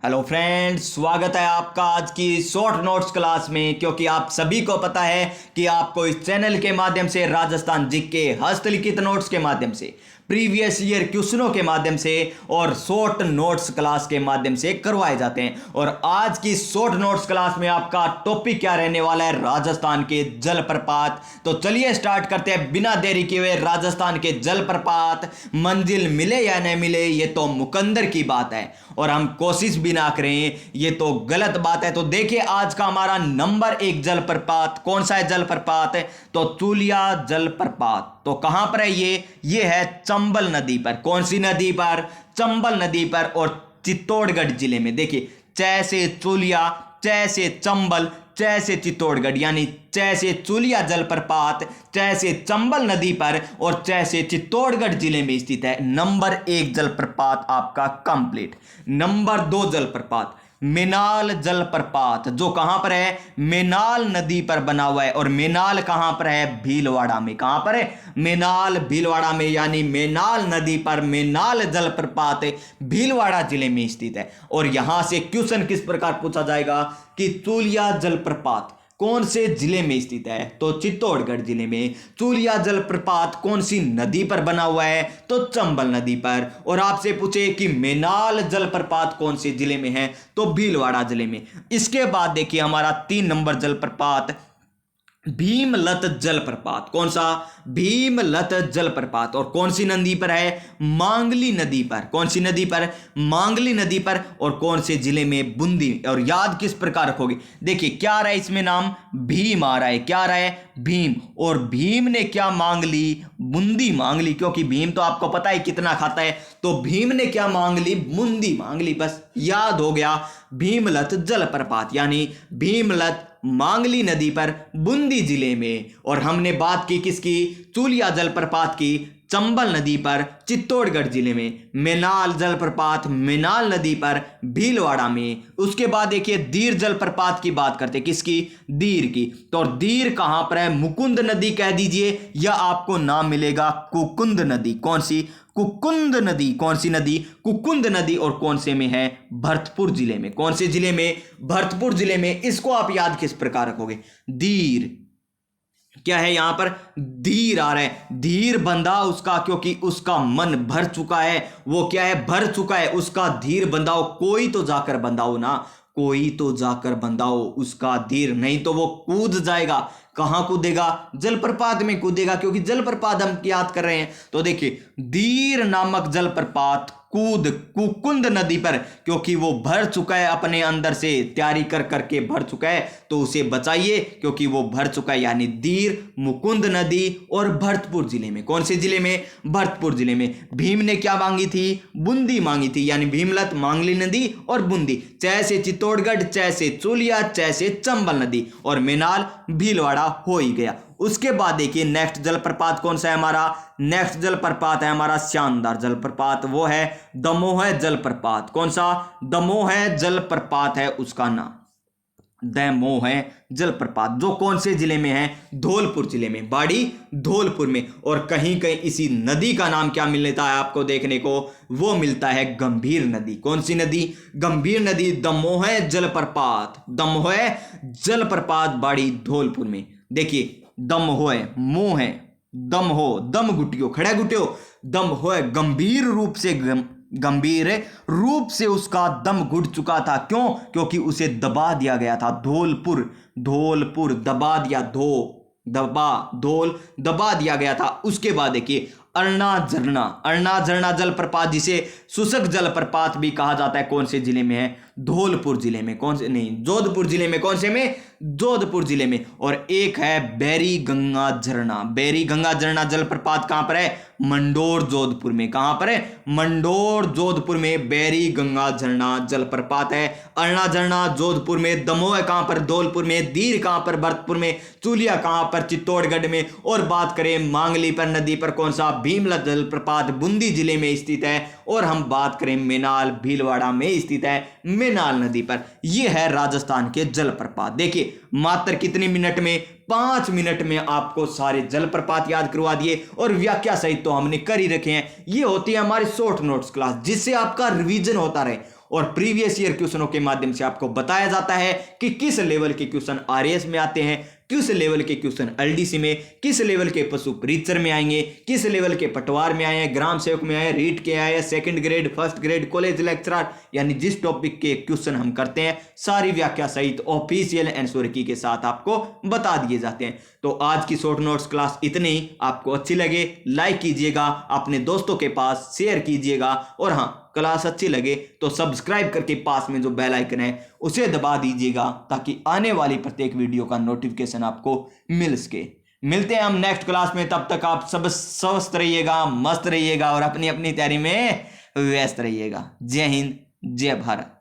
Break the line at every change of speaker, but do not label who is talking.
Hello friends, स्वागत है आपका आज की शॉर्ट नोट्स क्लास में। क्योंकि आप सभी को पता है कि आपको इस चैनल के माध्यम से राजस्थान जीके हस्तलिखित नोट्स के माध्यम से, प्रीवियस ईयर क्वेश्चनों के माध्यम से और शॉर्ट नोट्स क्लास के माध्यम से करवाए जाते हैं। और आज की शॉर्ट नोट्स क्लास में आपका टॉपिक क्या रहने वाला है? राजस्थान के जलप्रपात। तो चलिए स्टार्ट करते हैं बिना देरी किए हुए। राजस्थान के जलप्रपात, मंजिल मिले या नहीं मिले ये तो मुकद्दर की बात है और हम कोशिश भी ना करें ये तो गलत बात है। तो देखिए आज का हमारा नंबर 1 जलप्रपात कौन सा है? जलप्रपात है तो चूलिया जलप्रपात। तो कहां पर है ये है चंबल नदी पर। कौन सी नदी पर? चंबल नदी पर और चित्तौड़गढ़ जिले में। देखिए च से चूलिया, च से चंबल, च से चित्तौड़गढ़, यानी च से चूलिया जलप्रपात, च से चंबल नदी पर और च से चित्तौड़गढ़ जिले में स्थित है। नंबर 1 जलप्रपात आपका कंप्लीट। नंबर 2 जलप्रपात मेनाल जलप्रपात, जो कहां पर है? मेनाल नदी पर बना हुआ है। और मेनाल कहां पर है? भीलवाड़ा में। कहां पर है? मेनाल भीलवाड़ा में, यानी मेनाल नदी पर मेनाल जलप्रपात भीलवाड़ा जिले में स्थित है। और यहां से क्वेश्चन किस प्रकार पूछा जाएगा कि चूलिया जलप्रपात कौन से जिले में स्थित है? तो चित्तौड़गढ़ जिले में। चूलिया जलप्रपात कौन सी नदी पर बना हुआ है? तो चंबल नदी पर। और आपसे पूछे कि मेनाल जलप्रपात कौन से जिले में है? तो भीलवाड़ा जिले में। इसके बाद देखिए हमारा 3 नंबर जलप्रपात भीमलत जलप्रपात। कौन सा? भीमलत जलप्रपात। और कौन सी नदी पर है? मांगली नदी पर। कौन सी नदी पर? मांगली नदी पर। और कौन से जिले में? बूंदी। और याद किस प्रकार रखोगे? देखिए क्या आ रहा है इसमें? नाम भीम आ रहा है। क्या आ रहा है? भीम। और भीम ने क्या मांग ली? बूंदी मांग ली। क्योंकि भीम तो आपको पता है कितना खाता है, तो भीम ने क्या मांग ली? बूंदी मांग ली। बस याद हो गया। भीमलत जलप्रपात यानी भीमलत मांगली नदी पर बूंदी जिले में। और हमने बात की किसकी? चूलिया जलप्रपात की, चंबल नदी पर चित्तौड़गढ़ जिले में। मेनाल जलप्रपात मेनाल नदी पर भीलवाड़ा में। उसके बाद देखिए दीर जलप्रपात की बात करते। किसकी? दीर की। तो दीर कहां पर है? मुकुंद नदी कह दीजिए या आपको नाम मिलेगा कुकुंद नदी। कौन सी? कुकुंद नदी। कौन सी नदी? कुकुंद नदी। और कौन से में है? भरतपुर जिले में। कौन से जिले में? भरतपुर जिले में। इसको आप याद किस प्रकार रखोगे? दीर। क्या है यहां पर? धीर आ रहा है। धीर बंधा उसका, क्योंकि उसका मन भर चुका है। वो क्या है? भर चुका है। उसका धीर बंधाओ। कोई तो जाकर बंधाओ ना, कोई तो जाकर बंधाओ उसका धीर, नहीं तो वो कूद जाएगा। कहां कूदेगा? जलप्रपात में कूदेगा, क्योंकि जलप्रपात हम याद कर रहे हैं। तो देखिए धीर नामक जलप्रपात कूद कुकुंद नदी पर, क्योंकि वो भर चुका है अपने अंदर से, तैयारी कर करके भर चुका है, तो उसे बचाइए क्योंकि वो भर चुका है। यानी दीर, मुकुंद नदी और भरतपुर जिले में। कौन से जिले में? भरतपुर जिले में। भीम ने क्या मांगी थी? बूंदी मांगी थी। यानी भीमलत, मांगली नदी और बूंदी। च से चित्तौड़गढ़, च से चूलिया, च से चंबल नदी और मेनाल भीलवाड़ा हो ही गया। उसके बाद देखिए नेक्स्ट जलप्रपात कौन सा है हमारा? नेक्स्ट जलप्रपात है हमारा शानदार जलप्रपात, वो है दमोह जलप्रपात। कौन सा? दमोह जलप्रपात है उसका नाम, दमोह जलप्रपात, जो कौन से जिले में है? धौलपुर जिले में। बाड़ी धौलपुर में। और कहीं कहीं इसी नदी का नाम क्या मिलता है आपको देखने को? वो मिलता है गंभीर नदी। कौन सी नदी? गंभीर नदी। दमोह जलप्रपात, दमोह जलप्रपात बाड़ी धौलपुर में। देखिए दम होए, मुंह है, दम हो, दम गुटियो, खड़ा गुटियो, दम होए, गंभीर रूप से, गंभीर रूप से उसका दम घुट चुका था। क्यों? क्योंकि उसे दबा दिया गया था। धौलपुर, धौलपुर दबा दिया, धोल दबा दिया गया था। उसके बाद देखिए अरना झरना, अरना झरना जलप्रपात, जिसे शुष्क जलप्रपात भी कहा जाता है, कौन से जिले में है? धौलपुर जिले में। कौन से? नहीं, जोधपुर जिले में। कौन से में? जोधपुर जिले में। और एक है बैरी गंगा झरना, बैरी गंगा झरना जलप्रपात कहां पर है? मंडोर जोधपुर में। कहां पर है? मंडोर जोधपुर में बैरी गंगा झरना जलप्रपात है। अरना झरना जोधपुर में, दमोह कहां पर? धौलपुर में, दीर कहां पर? भरतपुर में, चूलिया कहां पर? चित्तौड़गढ़ में। और बात करें मांगली पर नदी पर, कौन सा? भीमलत जलप्रपात बूंदी जिले में स्थित है। और हम बात करें मेनाल भीलवाड़ा में स्थित है मेनाल नदी पर। यह है राजस्थान के जलप्रपात। देखिए मात्र कितने मिनट में, 5 मिनट में आपको सारे जलप्रपात याद करवा दिए और व्याख्या सहित तो हमने कर ही रखे हैं। ये होती है हमारी शॉर्ट नोट्स क्लास, जिससे आपका रिवीजन होता रहे और प्रीवियस ईयर क्वेश्चनों के माध्यम से आपको बताया जाता है कि किस लेवल के क्वेश्चन आरएएस में आते हैं, किस लेवल के क्वेश्चन एलडीसी में, किस लेवल के पशु परीक्षर में आएंगे, किस लेवल के पटवार में आए, ग्राम सेवक में आए, रीट के आए, second grade, first grade, college lecturer, यानी जिस टॉपिक के क्वेश्चन हम करते हैं सारी व्याख्या सहित ऑफिशियल आंसर की के साथ आपको बता दिए जाते हैं। तो आज की शॉर्ट नोट्स क्लास इतनी ही। आपको अच्छी लगे लाइक कीजिएगा, अपने दोस्तों के पास शेयर कीजिएगा और हाँ क्लास अच्छी लगे तो सब्सक्राइब करके पास में जो बेल आइकन है उसे दबा दीजिएगा ताकि आने वाली प्रत्येक वीडियो का नोटिफिकेशन आपको मिल सके। मिलते हैं हम नेक्स्ट क्लास में, तब तक आप सब स्वस्थ रहिएगा, मस्त रहिएगा और अपनी अपनी तैयारी में व्यस्त रहिएगा। जय हिंद, जय भारत।